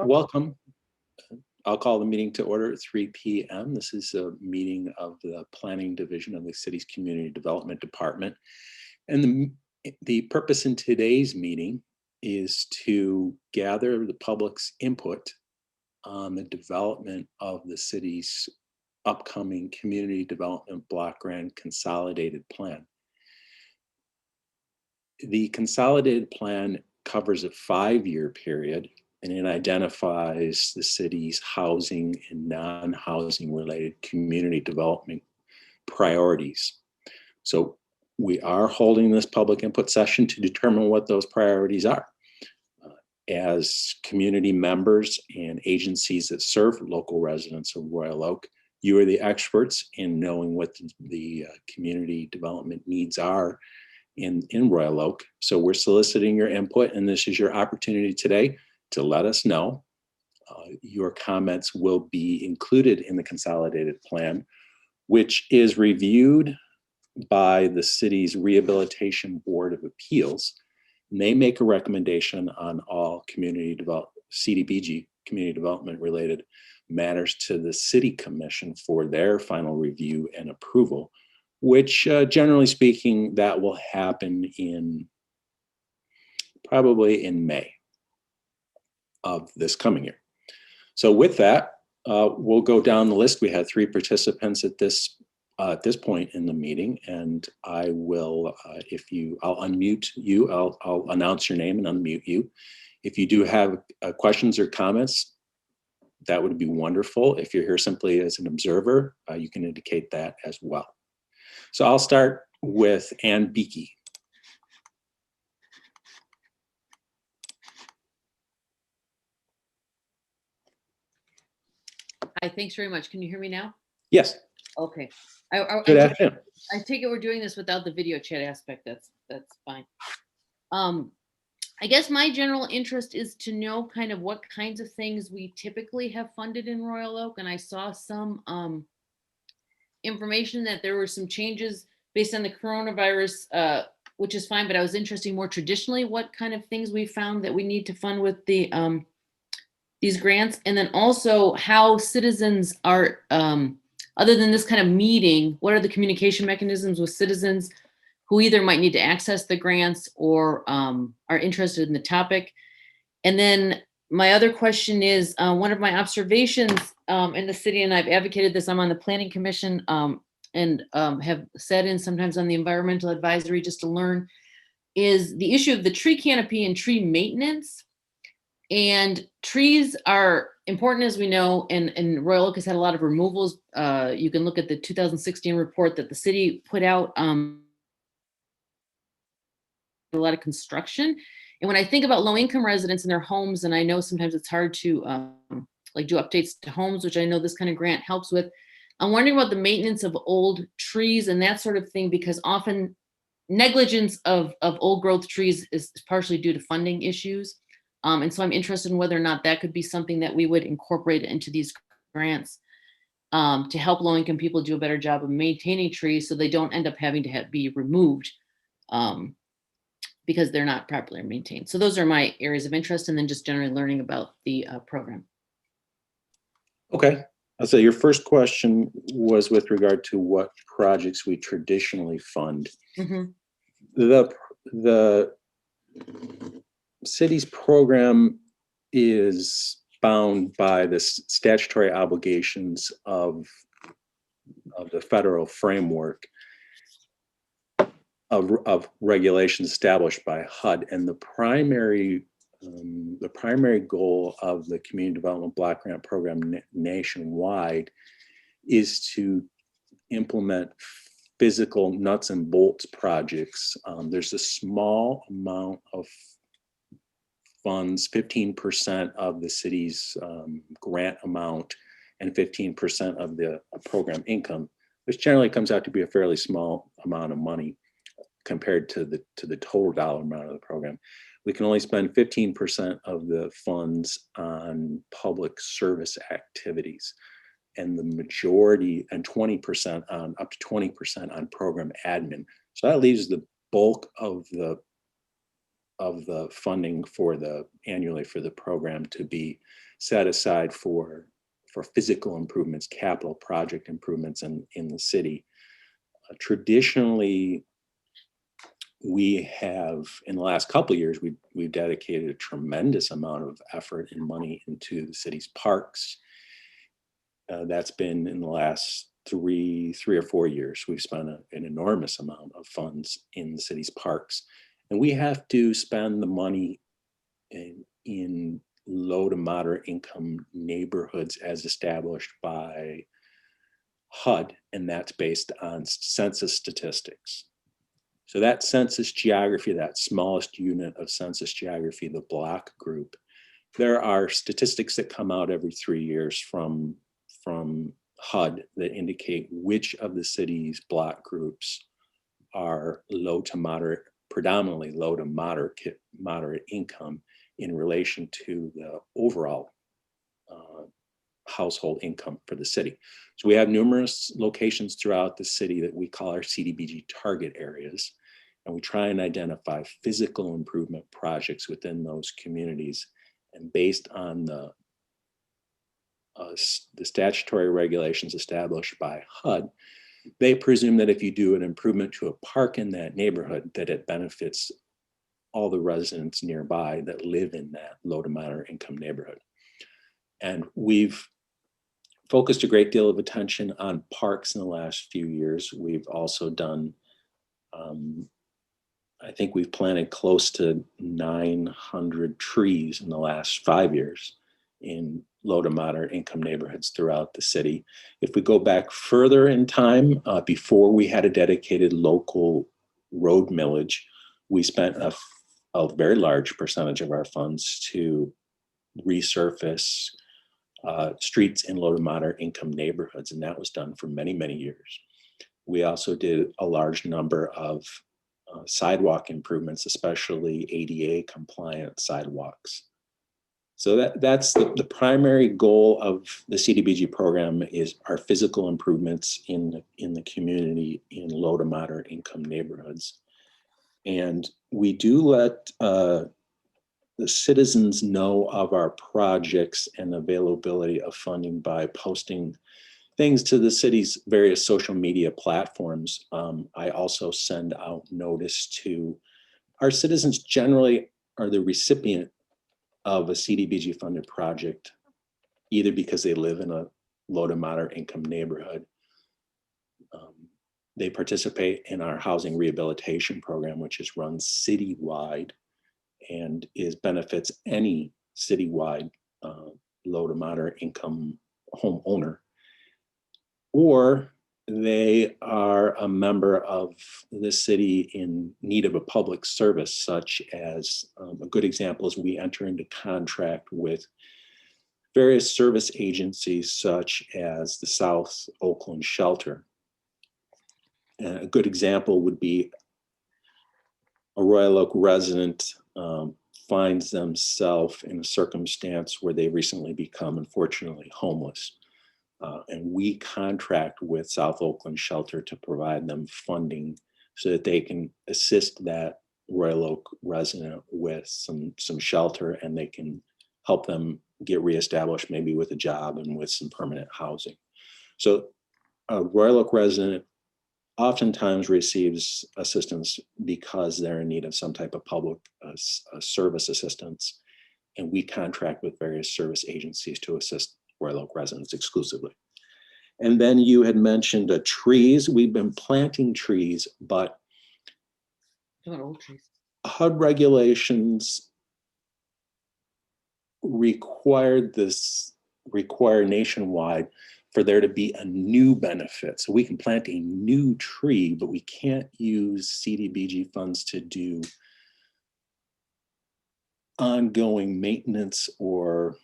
Welcome. I'll call the meeting to order at 3 p.m. This is a meeting of the Planning Division of the city's Community Development Department. And the purpose in today's meeting is to gather the public's input on the development of the city's upcoming Community Development Block Grant Consolidated Plan. The Consolidated Plan covers a 5-year period, and it identifies the city's housing and non-housing related community development priorities. So we are holding this public input session to determine what those priorities are. As community members and agencies that serve local residents of Royal Oak, you are the experts in knowing what the community development needs are in Royal Oak. So we're soliciting your input, and this is your opportunity today to let us know. Your comments will be included in the consolidated plan, which is reviewed by the city's Rehabilitation Board of Appeals. And they make a recommendation on all CDBG, community development related matters to the City Commission for their final review and approval, which generally speaking, that will happen probably in May of this coming year. So with that, we'll go down the list. We had 3 participants at this point in the meeting, and I will, I'll unmute you. I'll announce your name and unmute you. If you do have questions or comments, that would be wonderful. If you're here simply as an observer, you can indicate that as well. So I'll start with Ann Beakey. Hi, thanks very much. Can you hear me now? Yes. Okay. Good afternoon. I take it we're doing this without the video chat aspect. That's fine. I guess my general interest is to know kind of what kinds of things we typically have funded in Royal Oak. And I saw some information that there were some changes based on the coronavirus, which is fine, but I was interested more traditionally what kind of things we found that we need to fund with the these grants, and then also how citizens are, other than this kind of meeting, what are the communication mechanisms with citizens who either might need to access the grants or are interested in the topic. And then my other question is, one of my observations in the city, and I've advocated this, I'm on the Planning Commission and have sat in sometimes on the Environmental Advisory just to learn, is the issue of the tree canopy and tree maintenance. And trees are important, as we know, and Royal Oak has had a lot of removals. You can look at the 2016 report that the city put out, a lot of construction. And when I think about low-income residents in their homes, and I know sometimes it's hard to like do updates to homes, which I know this kind of grant helps with, I'm wondering about the maintenance of old trees and that sort of thing, because often negligence of old growth trees is partially due to funding issues. And so I'm interested in whether or not that could be something that we would incorporate into these grants to help low-income people do a better job of maintaining trees so they don't end up having to be removed because they're not properly maintained. So those are my areas of interest, and then just generally learning about the program. Okay. I'll say your first question was with regard to what projects we traditionally fund. Mm-hmm. The city's program is bound by the statutory obligations of the federal framework of regulations established by HUD, and the primary goal of the Community Development Block Grant Program nationwide is to implement physical nuts and bolts projects. There's a small amount of funds, 15% of the city's grant amount and 15% of the program income, which generally comes out to be a fairly small amount of money compared to the total dollar amount of the program. We can only spend 15% of the funds on public service activities, and the majority, and 20% on, up to 20% on program admin. So that leaves the bulk of the funding for annually for the program to be set aside for physical improvements, capital project improvements in the city. Traditionally, we have, in the last couple of years, we've dedicated a tremendous amount of effort and money into the city's parks. That's been in the last three or 4 years. We've spent an enormous amount of funds in the city's parks, and we have to spend the money in low to moderate income neighborhoods as established by HUD, and that's based on census statistics. So that census geography, that smallest unit of census geography, the block group, there are statistics that come out every 3 years from HUD that indicate which of the city's block groups are low to moderate, predominantly low to moderate income in relation to the overall household income for the city. So we have numerous locations throughout the city that we call our CDBG target areas, and we try and identify physical improvement projects within those communities. And based on the statutory regulations established by HUD, they presume that if you do an improvement to a park in that neighborhood, that it benefits all the residents nearby that live in that low to moderate income neighborhood. And we've focused a great deal of attention on parks in the last few years. We've also done, I think we've planted close to 900 trees in the last 5 years in low to moderate income neighborhoods throughout the city. If we go back further in time, before we had a dedicated local road millage, we spent a very large percentage of our funds to resurface streets in low to moderate income neighborhoods, and that was done for many, many years. We also did a large number of sidewalk improvements, especially ADA compliant sidewalks. So that's the primary goal of the CDBG program is our physical improvements in the community in low to moderate income neighborhoods. And we do let the citizens know of our projects and availability of funding by posting things to the city's various social media platforms. I also send out notice to our citizens. Generally are the recipient of a CDBG funded project, either because they live in a low to moderate income neighborhood. They participate in our housing rehabilitation program, which is run citywide and benefits any citywide low to moderate income homeowner, or they are a member of the city in need of a public service, such as a good example is we enter into contract with various service agencies such as the South Oakland Shelter. And a good example would be a Royal Oak resident finds themselves in a circumstance where they recently become, unfortunately, homeless. And we contract with South Oakland Shelter to provide them funding so that they can assist that Royal Oak resident with some shelter, and they can help them get reestablished, maybe with a job and with some permanent housing. So a Royal Oak resident oftentimes receives assistance because they're in need of some type of public service assistance, and we contract with various service agencies to assist Royal Oak residents exclusively. And then you had mentioned trees. We've been planting trees, but old trees. HUD regulations require nationwide for there to be a new benefit. So we can plant a new tree, but we can't use CDBG funds to do ongoing maintenance or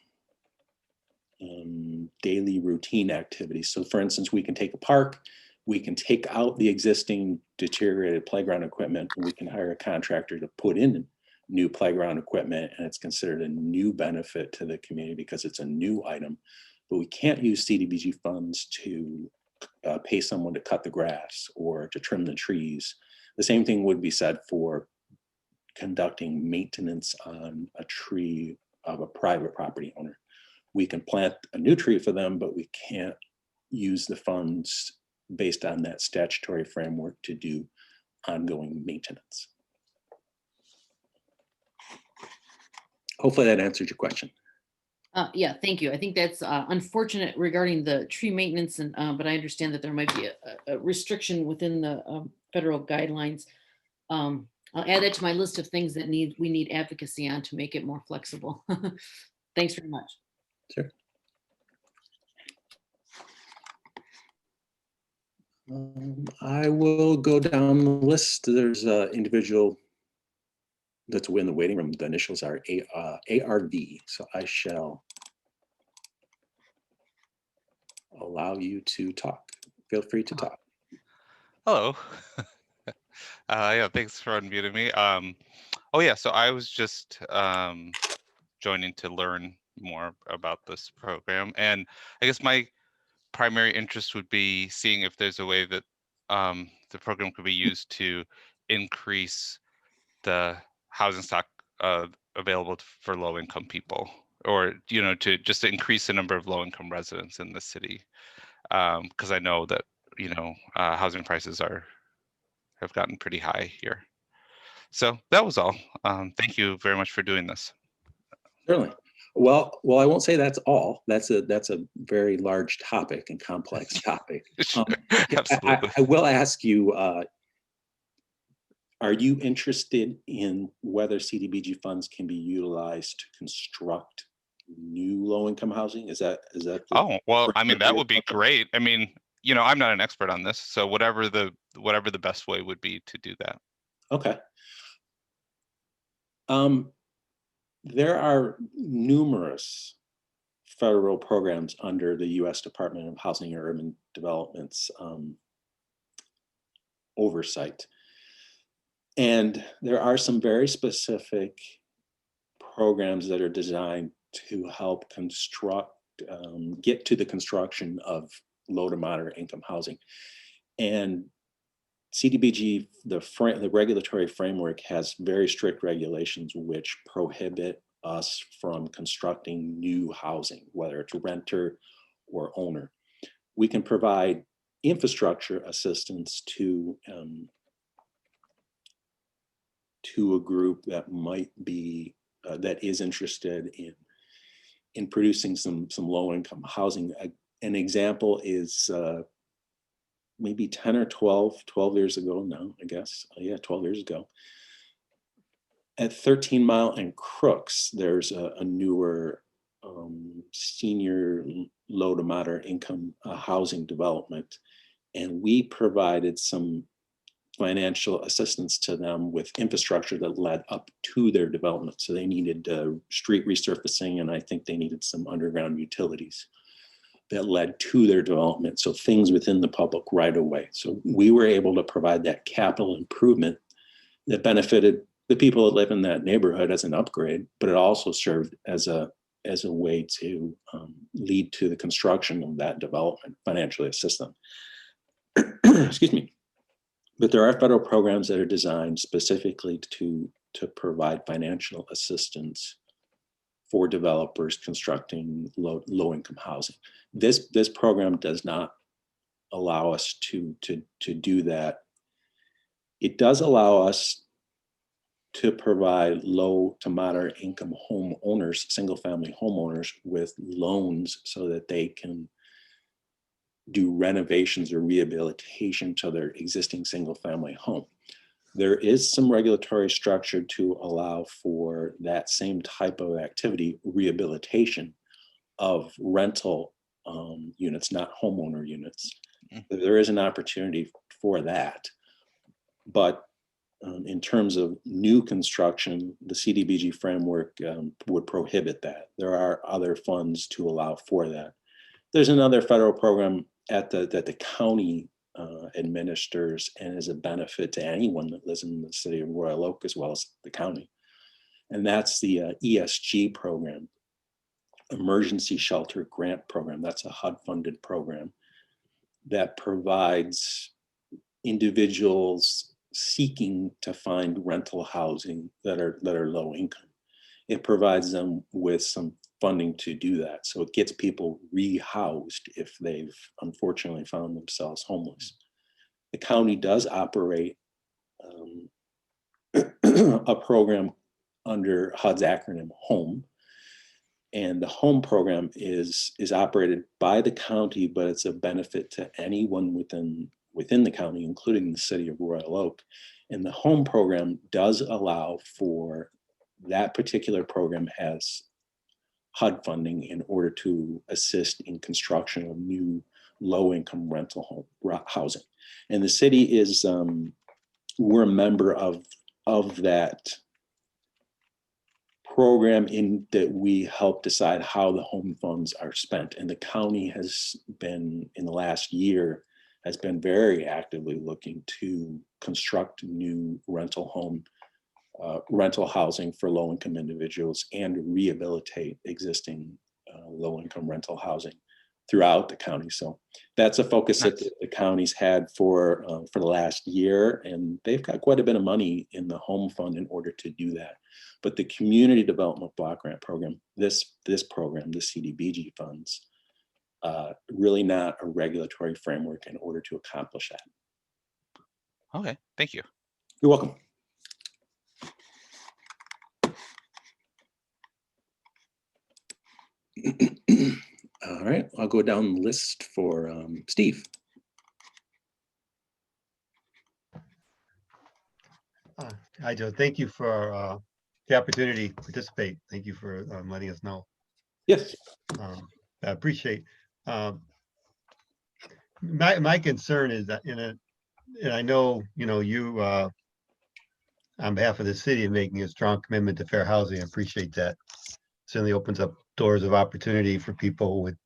daily routine activities. So for instance, we can take a park, we can take out the existing deteriorated playground equipment, and we can hire a contractor to put in new playground equipment, and it's considered a new benefit to the community because it's a new item. But we can't use CDBG funds to pay someone to cut the grass or to trim the trees. The same thing would be said for conducting maintenance on a tree of a private property owner. We can plant a new tree for them, but we can't use the funds based on that statutory framework to do ongoing maintenance. Hopefully that answered your question. Yeah, thank you. I think that's unfortunate regarding the tree maintenance, and but I understand that there might be a restriction within the federal guidelines. I'll add that to my list of things that we need advocacy on to make it more flexible. Thanks very much. Sure. I will go down the list. There's an individual that's in the waiting room. The initials are ARV. So I shall allow you to talk. Feel free to talk. Hello. Yeah, thanks for unmuting me. Oh yeah, so I was just joining to learn more about this program, and I guess my primary interest would be seeing if there's a way that the program could be used to increase the housing stock available for low-income people, or to just increase the number of low-income residents in the city, because I know that housing prices have gotten pretty high here. So that was all. Thank you very much for doing this. Certainly. Well, I won't say that's all. That's a very large topic and complex topic. Sure. Absolutely. I will ask you, are you interested in whether CDBG funds can be utilized to construct new low-income housing? Is that Oh, well, I mean, that would be great. I mean, I'm not an expert on this, so whatever the best way would be to do that. Okay. There are numerous federal programs under the U.S. Department of Housing and Urban Development's oversight. And there are some very specific programs that are designed to help get to the construction of low to moderate income housing. And CDBG, the regulatory framework, has very strict regulations which prohibit us from constructing new housing, whether it's renter or owner. We can provide infrastructure assistance to a group that might be that is interested in producing some low-income housing. An example is maybe 10 or 12 years ago now, I guess. Yeah, 12 years ago. At 13 Mile and Crooks, there's a newer senior low to moderate income housing development. And we provided some financial assistance to them with infrastructure that led up to their development. So they needed street resurfacing, and I think they needed some underground utilities that led to their development. So things within the public right away. So we were able to provide that capital improvement that benefited the people that live in that neighborhood as an upgrade, but it also served as a way to lead to the construction of that development, financially assist them. Excuse me. But there are federal programs that are designed specifically to provide financial assistance for developers constructing low-income housing. This program does not allow us to do that. It does allow us to provide low to moderate income homeowners, single-family homeowners, with loans so that they can do renovations or rehabilitation to their existing single-family home. There is some regulatory structure to allow for that same type of activity, rehabilitation of rental units, not homeowner units. There is an opportunity for that. But in terms of new construction, the CDBG framework would prohibit that. There are other funds to allow for that. There's another federal program that the county administers and is a benefit to anyone that lives in the city of Royal Oak as well as the county. And that's the ESG program, Emergency Shelter Grant Program. That's a HUD-funded program that provides individuals seeking to find rental housing that are low income. it provides them with some funding to do that. So it gets people rehoused if they've unfortunately found themselves homeless. The county does operate a program under HUD's acronym HOME. And the HOME program is operated by the county, but it's a benefit to anyone within the county, including the city of Royal Oak. And the HOME program does allow for, that particular program has HUD funding in order to assist in construction of new low-income rental housing. And the city is, we're a member of that program in that we help decide how the home funds are spent. And the county has been, in the last year, has been very actively looking to construct new rental housing for low-income individuals and rehabilitate existing low-income rental housing throughout the county. So that's a focus that the county's had for the last year, and they've got quite a bit of money in the home fund in order to do that. But the community development block grant program, this program, the CDBG funds, really not a regulatory framework in order to accomplish that. Okay, thank you. You're welcome. All right, I'll go down the list for Steve. Hi, Joe. Thank you for the opportunity to participate. Thank you for letting us know. Yes. I appreciate. My concern is that and I know you on behalf of the city of making a strong commitment to fair housing. I appreciate that. Certainly opens up doors of opportunity for people with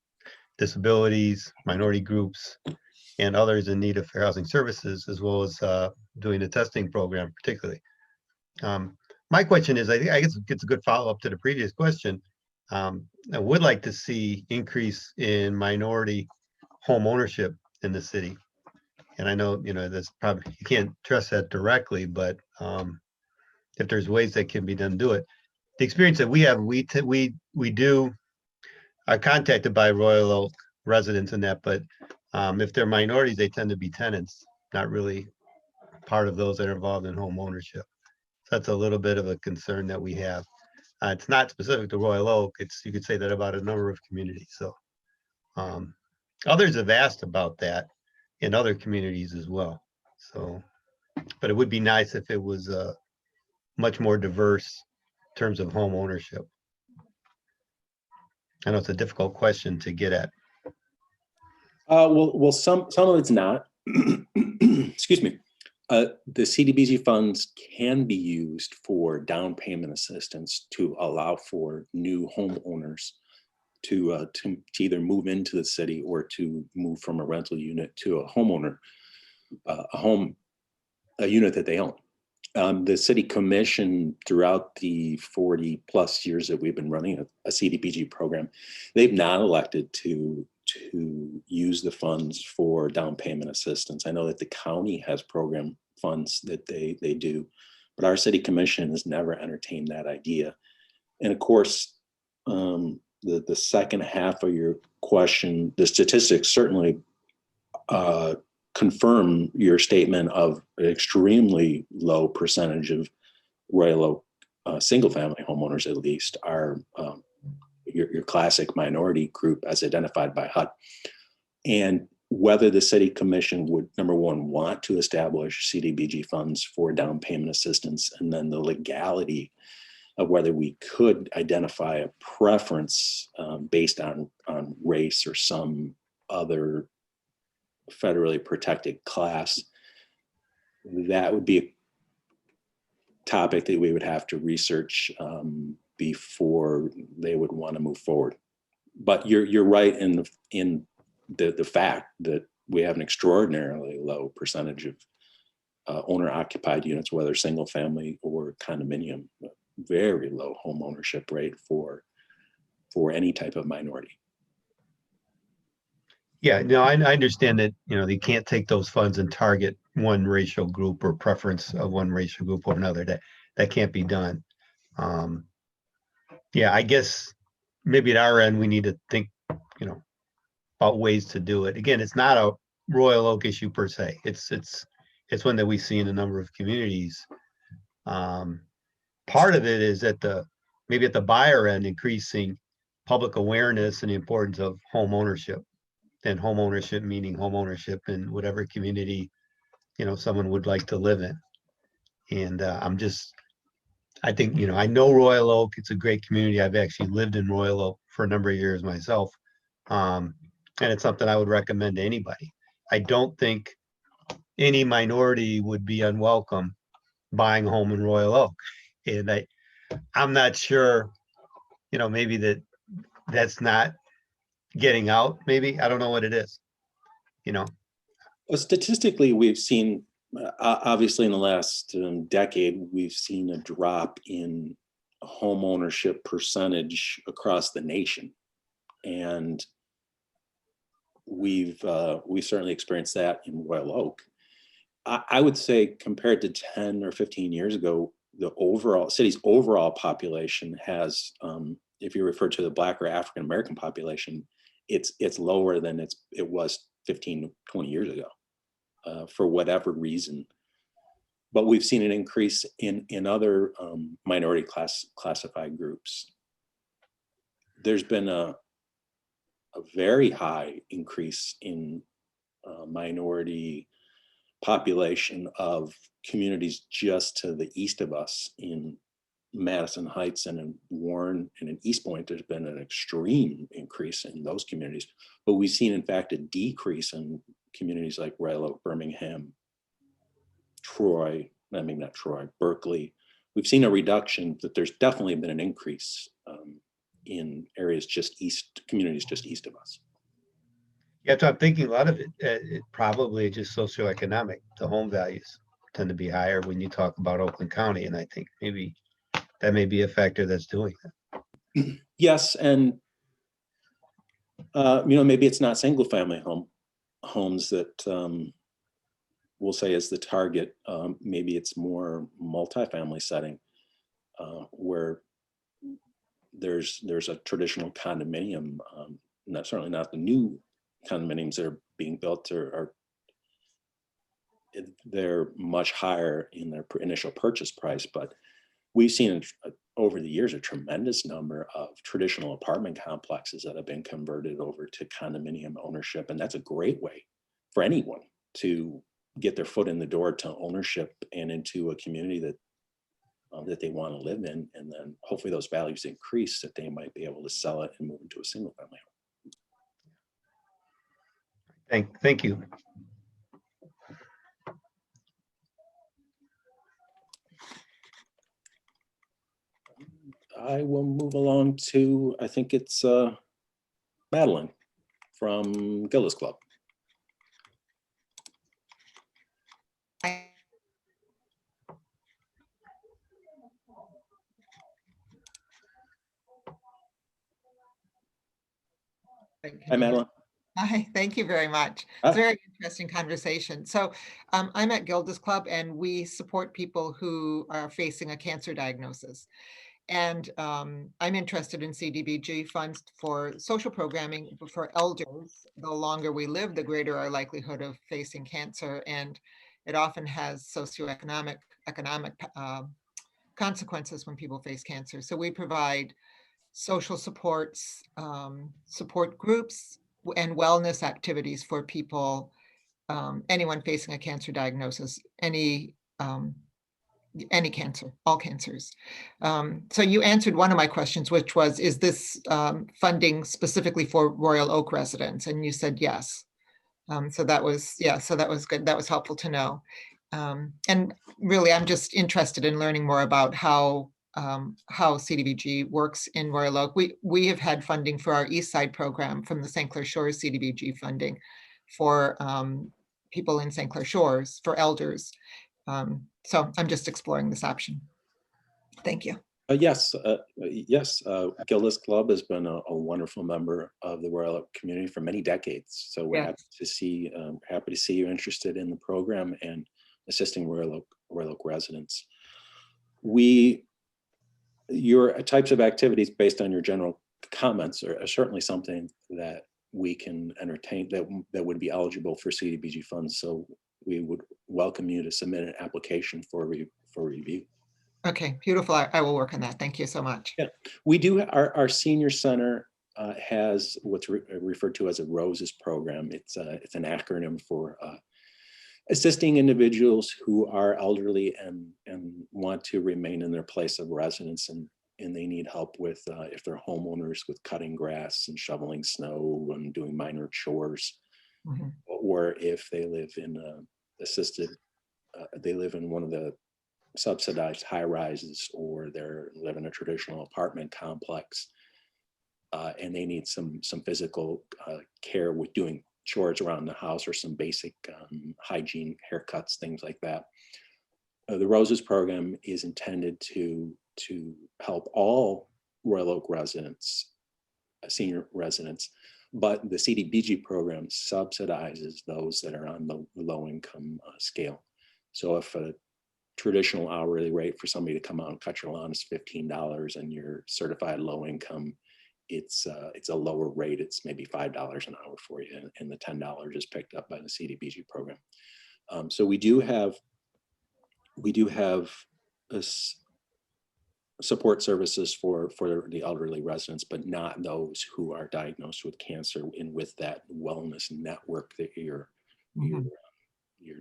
disabilities, minority groups, and others in need of fair housing services, as well as doing the testing program particularly. My question is, I guess it's a good follow-up to the previous question. I would like to see increase in minority home ownership in the city. And I know, that's probably, you can't address that directly, but if there's ways that can be done, do it. The experience that we have, we are contacted by Royal Oak residents in that, but if they're minorities, they tend to be tenants, not really part of those that are involved in home ownership. So that's a little bit of a concern that we have. It's not specific to Royal Oak. You could say that about a number of communities. So others have asked about that in other communities as well. So, but it would be nice if it was much more diverse in terms of home ownership. I know it's a difficult question to get at. Well, some of it's not. Excuse me. The CDBG funds can be used for down payment assistance to allow for new homeowners to either move into the city or to move from a rental unit to a homeowner, a unit that they own. The city commission, throughout the 40 plus years that we've been running a CDBG program, they've not elected to use the funds for down payment assistance. I know that the county has program funds that they do, but our city commission has never entertained that idea. And of course, the second half of your question, the statistics certainly confirm your statement of an extremely low percentage of Royal Oak single family homeowners, at least, are your classic minority group as identified by HUD. And whether the city commission would, number one, want to establish CDBG funds for down payment assistance, and then the legality of whether we could identify a preference based on race or some other federally protected class, that would be a topic that we would have to research before they would want to move forward. But you're right in the fact that we have an extraordinarily low percentage of owner-occupied units, whether single family or condominium, very low home ownership rate for any type of minority. Yeah, no, I understand that, you can't take those funds and target one racial group or preference of one racial group or another. That can't be done. yeah, I guess maybe at our end, we need to think, you know, about ways to do it. Again, it's not a Royal Oak issue per se. It's one that we see in a number of communities. Part of it is maybe at the buyer end, increasing public awareness and the importance of home ownership. And home ownership meaning home ownership in whatever community, you know, someone would like to live in. And I think, you know, I know Royal Oak, it's a great community. I've actually lived in Royal Oak for a number of years myself. And it's something I would recommend to anybody. I don't think any minority would be unwelcome buying a home in Royal Oak. And I'm not sure, you know, maybe that's not getting out, maybe. I don't know what it is, you know. Well, statistically, we've seen, obviously in the last decade, we've seen a drop in home ownership percentage across the nation. And we've certainly experienced that in Royal Oak. I would say compared to 10 or 15 years ago, the city's overall population has, if you refer to the Black or African American population, it's lower than it was 15, 20 years ago, for whatever reason. But we've seen an increase in other minority classified groups. There's been a very high increase in minority population of communities just to the east of us in Madison Heights and in Warren and in East Point. There's been an extreme increase in those communities, but we've seen in fact a decrease in communities like Royal Oak, Birmingham, Troy, I mean not Troy, Berkeley. We've seen a reduction, but there's definitely been an increase in areas communities just east of us. Yeah, so I'm thinking a lot of it probably just socioeconomic. The home values tend to be higher when you talk about Oakland County, and I think maybe that may be a factor that's doing that. Yes, and you know, maybe it's not single family homes that we'll say is the target. Maybe it's more multifamily setting where there's a traditional condominium, certainly not the new condominiums that are being built they're much higher in their initial purchase price, but we've seen over the years a tremendous number of traditional apartment complexes that have been converted over to condominium ownership, and that's a great way for anyone to get their foot in the door to ownership and into a community that they want to live in, and then hopefully those values increase that they might be able to sell it and move into a single family home. Thank you. I will move along to, I think it's Madeline from Gilda's Club. Hi, Madeline. Hi, thank you very much. It's a very interesting conversation. So I'm at Gilda's Club, and we support people who are facing a cancer diagnosis. And I'm interested in CDBG funds for social programming for elders. The longer we live, the greater our likelihood of facing cancer. And it often has socioeconomic consequences when people face cancer. So we provide social supports, support groups, and wellness activities for people, anyone facing a cancer diagnosis, any cancer, all cancers. So you answered one of my questions, which was, is this funding specifically for Royal Oak residents? And you said yes. So that was good. That was helpful to know. And really, I'm just interested in learning more about how CDBG works in Royal Oak. We have had funding for our East Side program from the St. Clair Shores CDBG funding for people in St. Clair Shores, for elders. So I'm just exploring this option. Thank you. Yes. Gilda's Club has been a wonderful member of the Royal Oak community for many decades. So we're happy to see you interested in the program and assisting Royal Oak residents. We your types of activities based on your general comments are certainly something that we can entertain, that would be eligible for CDBG funds. So we would welcome you to submit an application for review. Okay, beautiful. I will work on that. Thank you so much. Yeah, we do. Our senior center has what's referred to as a ROSES program. It's an acronym for assisting individuals who are elderly and want to remain in their place of residence, and they need help with if they're homeowners, with cutting grass and shoveling snow and doing minor chores, Mhm. or if they live in assisted, they live in one of the subsidized high rises, or they live in a traditional apartment complex, and they need some physical care with doing chores around the house, or some basic hygiene, haircuts, things like that. The ROSES program is intended to help all Royal Oak residents, senior residents, but the CDBG program subsidizes those that are on the low income scale. So if a traditional hourly rate for somebody to come out and cut your lawn is $15, and you're certified low income, it's a lower rate. It's maybe $5 an hour for you, and the $10 is picked up by the CDBG program. So we do have support services for the elderly residents, but not those who are diagnosed with cancer, and with that wellness network that you're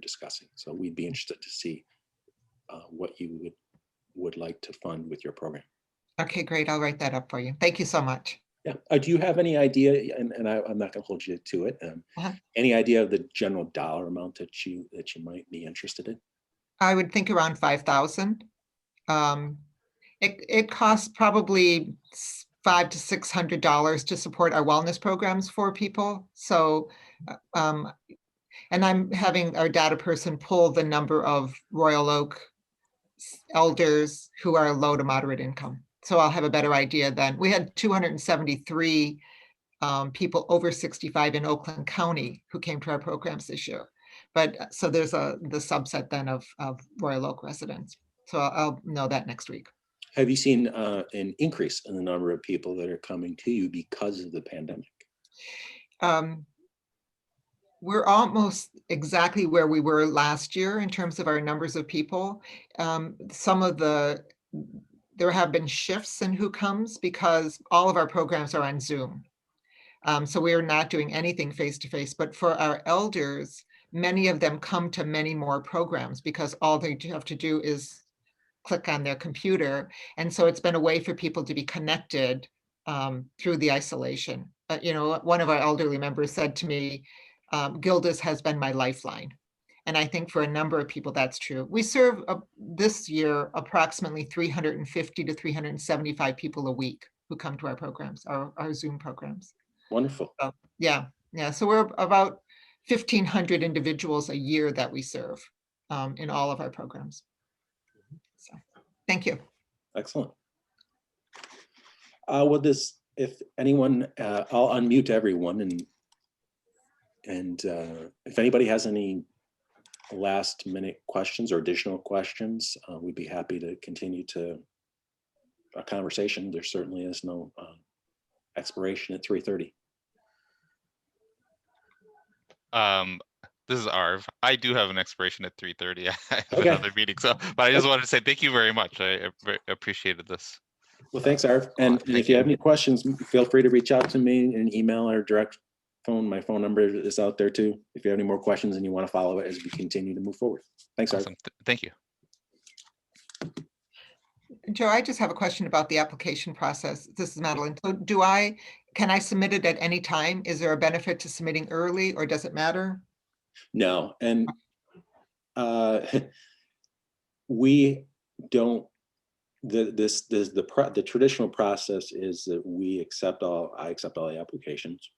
discussing. So we'd be interested to see what you would like to fund with your program. Okay, great. I'll write that up for you. Thank you so much. Yeah. Do you have any idea, and I'm not going to hold you to it, any idea of the general dollar amount that you might be interested in? I would think around 5,000. It costs probably $500 to $600 to support our wellness programs for people. So, and I'm having our data person pull the number of Royal Oak elders who are low to moderate income. So I'll have a better idea then. We had 273 people over 65 in Oakland County who came to our programs this year. But so there's the subset then of Royal Oak residents. So I'll know that next week. Have you seen an increase in the number of people that are coming to you because of the pandemic? We're almost exactly where we were last year in terms of our numbers of people. There have been shifts in who comes because all of our programs are on Zoom. So we are not doing anything face-to-face, but for our elders, many of them come to many more programs because all they have to do is click on their computer. And so it's been a way for people to be connected through the isolation. One of our elderly members said to me, Gilda's has been my lifeline. And I think for a number of people, that's true. We serve this year approximately 350 to 375 people a week who come to our programs, our Zoom programs. Wonderful. Yeah. So we're about 1,500 individuals a year that we serve in all of our programs. So thank you. Excellent. If anyone, I'll unmute everyone, and if anybody has any last minute questions or additional questions, we'd be happy to continue a conversation. There certainly is no expiration at 3:30. This is Arv. I do have an expiration at 3:30. I have Okay. another meeting, but I just wanted to say thank you very much. I appreciated this. Well, thanks, Arv. And if you have any questions, feel free to reach out to me in an email or direct phone. My phone number is out there too, if you have any more questions and you want to follow it as we continue to move forward. Thanks, Awesome. Arv. Thank you. Joe, I just have a question about the application process. This is Madeline. So can I submit it at any time? Is there a benefit to submitting early, or does it matter? No, and we don't. The traditional process is that I accept all the applications,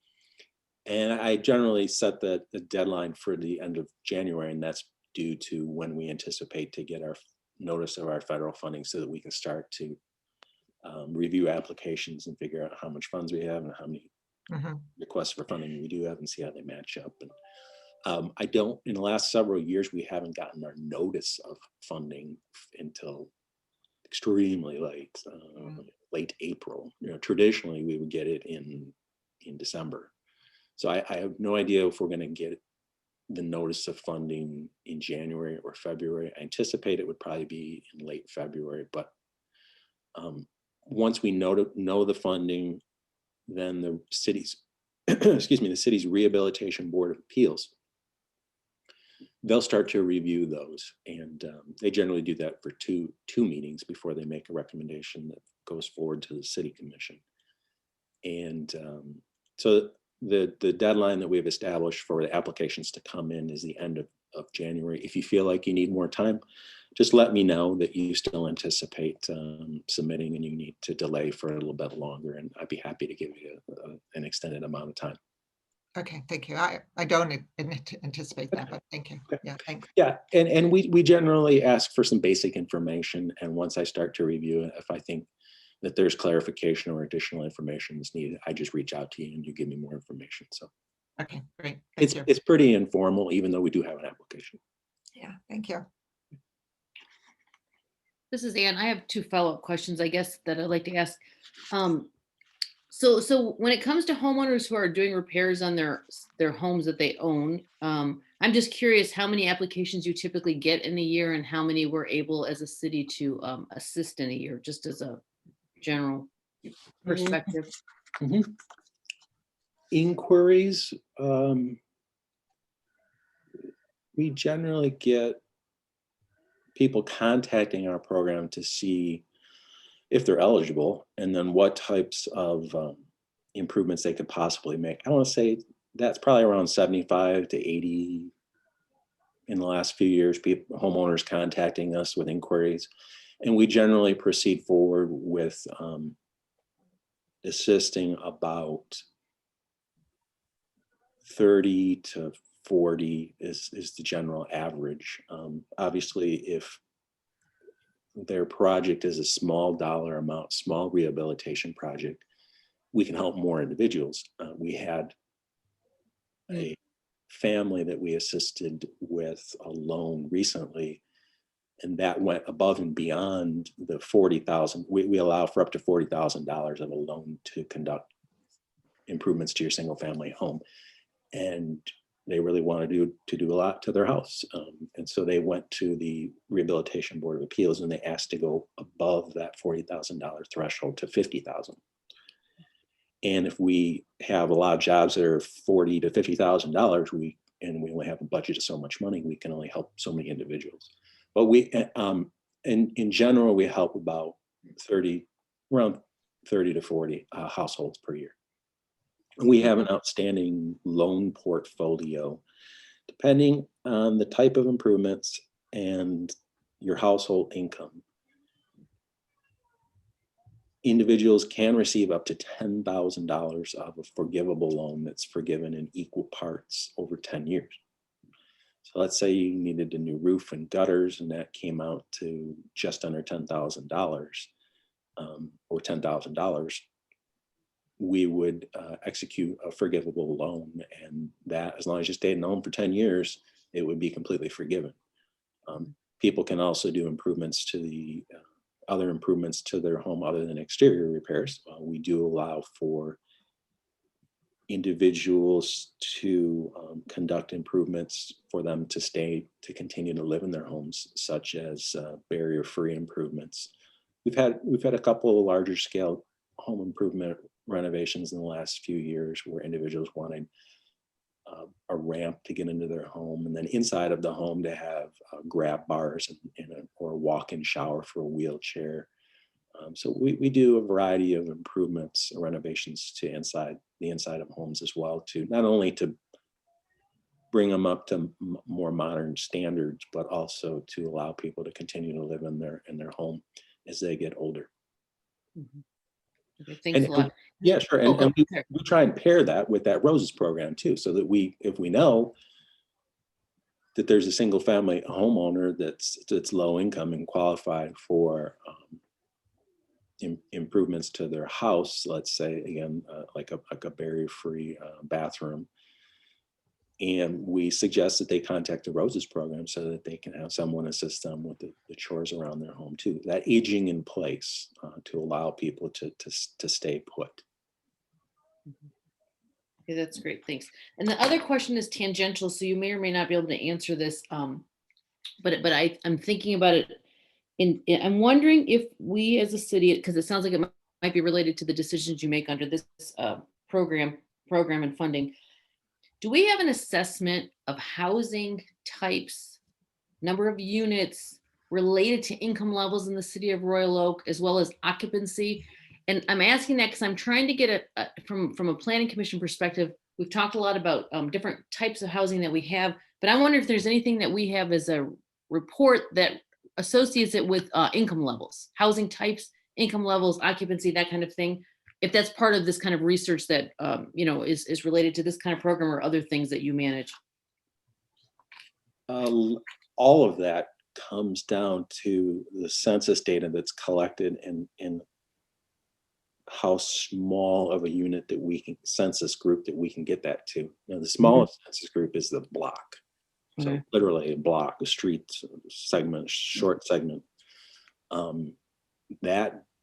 and I generally set the deadline for the end of January, and that's due to when we anticipate to get our notice of our federal funding, so that we can start to review applications and figure out how much funds we have and how many requests for funding we do have, and see how they match up. And in the last several years, we haven't gotten our notice of funding until extremely late, late April. Traditionally we would get it in December. So I have no idea if we're going to get the notice of funding in January or February. I anticipate it would probably be in late February, but once we know the funding, then the city's, excuse me, the city's Rehabilitation Board of Appeals, they'll start to review those, and they generally do that for two meetings before they make a recommendation that goes forward to the city commission. And so the deadline that we've established for the applications to come in is the end of January. If you feel like you need more time, just let me know that you still anticipate submitting and you need to delay for a little bit longer, and I'd be happy to give you an extended amount of time. Okay, thank you. I don't anticipate that, but thank you. Okay. Yeah, thanks. Yeah, and we generally ask for some basic information, and once I start to review it, if I think that there's clarification or additional information that's needed, I just reach out to you and you give me more information. So Okay, great. Thank you. it's pretty informal, even though we do have an application. Yeah, thank you. This is Ann. I have two follow-up questions, I guess, that I'd like to ask. So when it comes to homeowners who are doing repairs on their homes that they own, I'm just curious how many applications you typically get in a year and how many we're able as a city to assist in a year, just as a general perspective. Mm-hmm. Inquiries, we generally get people contacting our program to see if they're eligible and then what types of improvements they could possibly make. I want to say that's probably around 75 to 80 in the last few years, homeowners contacting us with inquiries. And we generally proceed forward with assisting about 30 to 40 is the general average. Obviously, if their project is a small dollar amount, small rehabilitation project, we can help more individuals. We had a family that we assisted with a loan recently, and that went above and beyond the $40,000. We allow for up to $40,000 of a loan to conduct improvements to your single family home. And they really wanted to do a lot to their house. And so they went to the Rehabilitation Board of Appeals and they asked to go above that $40,000 threshold to $50,000. And if we have a lot of jobs that are $40,000 to $50,000, and we only have a budget of so much money, we can only help so many individuals. But in general, we help about around 30 to 40 households per year. We have an outstanding loan portfolio, depending on the type of improvements and your household income. Individuals can receive up to $10,000 of a forgivable loan that's forgiven in equal parts over 10 years. So let's say you needed a new roof and gutters, and that came out to just under $10,000 or $10,000. We would execute a forgivable loan, and that, as long as you stayed in the home for 10 years, it would be completely forgiven. People can also do improvements to the other improvements to their home other than exterior repairs. We do allow for individuals to conduct improvements for them to continue to live in their homes, such as barrier-free improvements. We've had a couple of larger scale home improvement renovations in the last few years where individuals wanted a ramp to get into their home, and then inside of the home to have grab bars or a walk-in shower for a wheelchair. So we do a variety of improvements, renovations to the inside of homes as well, to not only to bring them up to more modern standards, but also to allow people to continue to live in their home as they get older. Mm-hmm. Okay, thanks a lot. Yeah, sure. And we try and pair that with that ROSES program too, so that if we know that there's a single family homeowner that's low income and qualified for improvements to their house, let's say again, like a barrier-free bathroom, And we suggest that they contact the Roses program so that they can have someone assist them with the chores around their home too. That aging in place to allow people to stay put. Okay, that's great, thanks. And the other question is tangential, so you may or may not be able to answer this, but I'm thinking about it. I'm wondering if we as a city, because it sounds like it might be related to the decisions you make under this program and funding. Do we have an assessment of housing types, number of units related to income levels in the city of Royal Oak, as well as occupancy? And I'm asking that because I'm trying to get from a planning commission perspective. We've talked a lot about different types of housing that we have, but I wonder if there's anything that we have as a report that associates it with income levels, housing types, income levels, occupancy, that kind of thing. If that's part of this kind of research that is related to this kind of program or other things that you manage. All of that comes down to the census data that's collected in how small of a unit that we can, census group that we can get that to. Now, the smallest census group is the block. So Okay. literally a block, a street segment, short segment.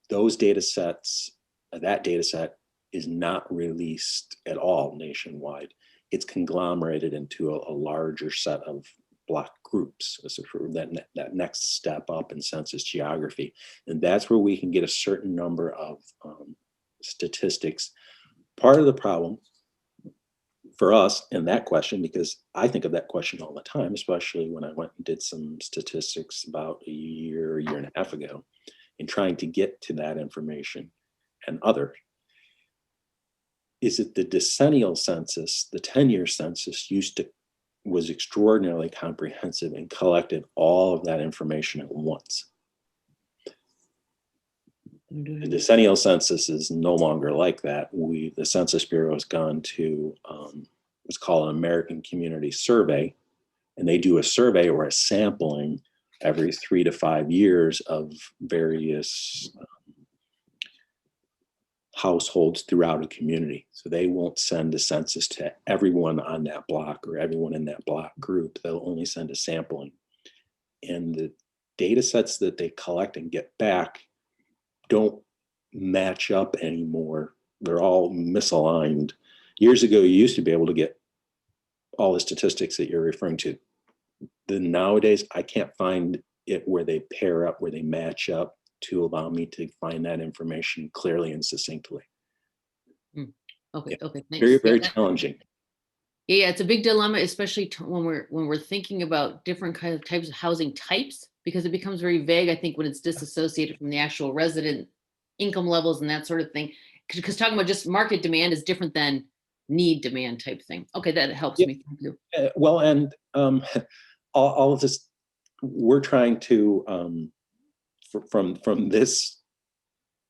Those data sets, that data set is not released at all nationwide. It's conglomerated into a larger set of block groups. So that next step up in census geography. And that's where we can get a certain number of statistics. Part of the problem for us in that question, because I think of that question all the time, especially when I went and did some statistics about a year and a half ago, in trying to get to that information and other, is that the decennial census, the 10-year census was extraordinarily comprehensive and collected all of that information at once. The decennial census is no longer like that. The Census Bureau has gone to what's called an American Community Survey, and they do a survey or a sampling every 3 to 5 years of various households throughout a community. So they won't send a census to everyone on that block or everyone in that block group. They'll only send a sampling. And the data sets that they collect and get back don't match up anymore. They're all misaligned. Years ago, you used to be able to get all the statistics that you're referring to. Then nowadays, I can't find it where they pair up, where they match up to allow me to find that information clearly and succinctly. Okay, Yeah. okay, thanks. Very, very challenging. Yeah, it's a big dilemma, especially when we're thinking about different types of housing types, because it becomes very vague, I think, when it's disassociated from the actual resident income levels and that sort of thing. Because talking about just market demand is different than need demand type thing. Okay, that helps me. Thank you. Well, and all of this, we're trying to, from this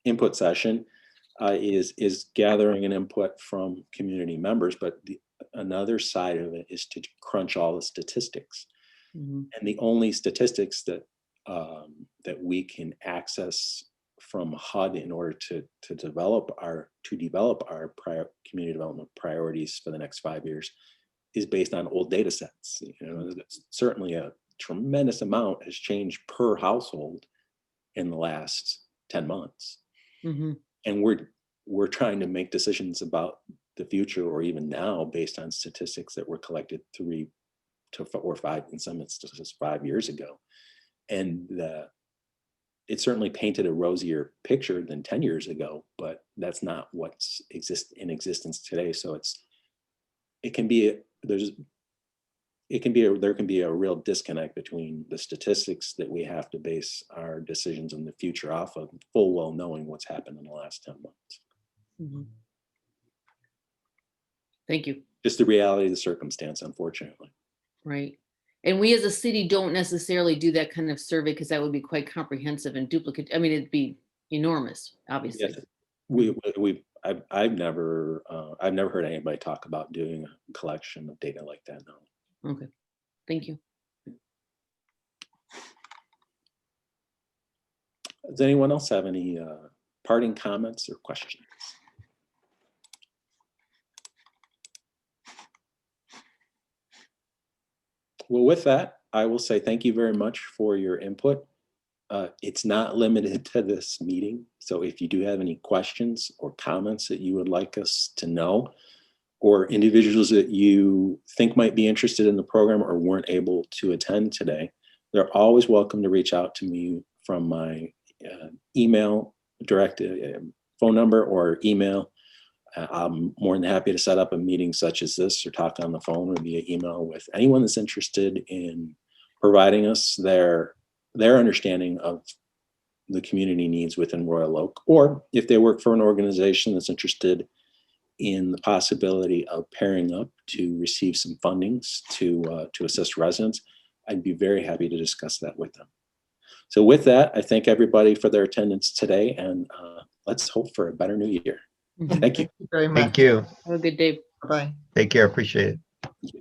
input session, is gathering an input from community members, but another side of it is to crunch all the statistics. And the only statistics that that we can access from HUD in order to develop our community development priorities for the next 5 years is based on old data sets. Certainly a tremendous amount has changed per household in the last 10 months. And we're trying to make decisions about the future or even now based on statistics that were collected 3 to 4 or 5, in some instances 5 years ago. And it certainly painted a rosier picture than 10 years ago, but that's not what's in existence today. So there can be a real disconnect between the statistics that we have to base our decisions in the future off of, full well knowing what's happened in the last 10 months. Thank you. Just the reality of the circumstance, unfortunately. Right. And we as a city don't necessarily do that kind of survey because that would be quite comprehensive and duplicate. I mean, it'd be enormous, obviously. Yes. I've never heard anybody talk about doing a collection of data like that. No. Okay. Thank you. Does anyone else have any parting comments or questions? Well, with that, I will say thank you very much for your input. It's not limited to this meeting. So if you do have any questions or comments that you would like us to know, or individuals that you think might be interested in the program or weren't able to attend today, they're always welcome to reach out to me from my email, direct phone number or email. I'm more than happy to set up a meeting such as this or talk on the phone or via email with anyone that's interested in providing us their understanding of the community needs within Royal Oak, or if they work for an organization that's interested in the possibility of pairing up to receive some fundings to assist residents, I'd be very happy to discuss that with them. So with that, I thank everybody for their attendance today, and let's hope for a better new year. Thank you. Thank you very much. Thank you. Have a good day. Bye. Take care. Appreciate it.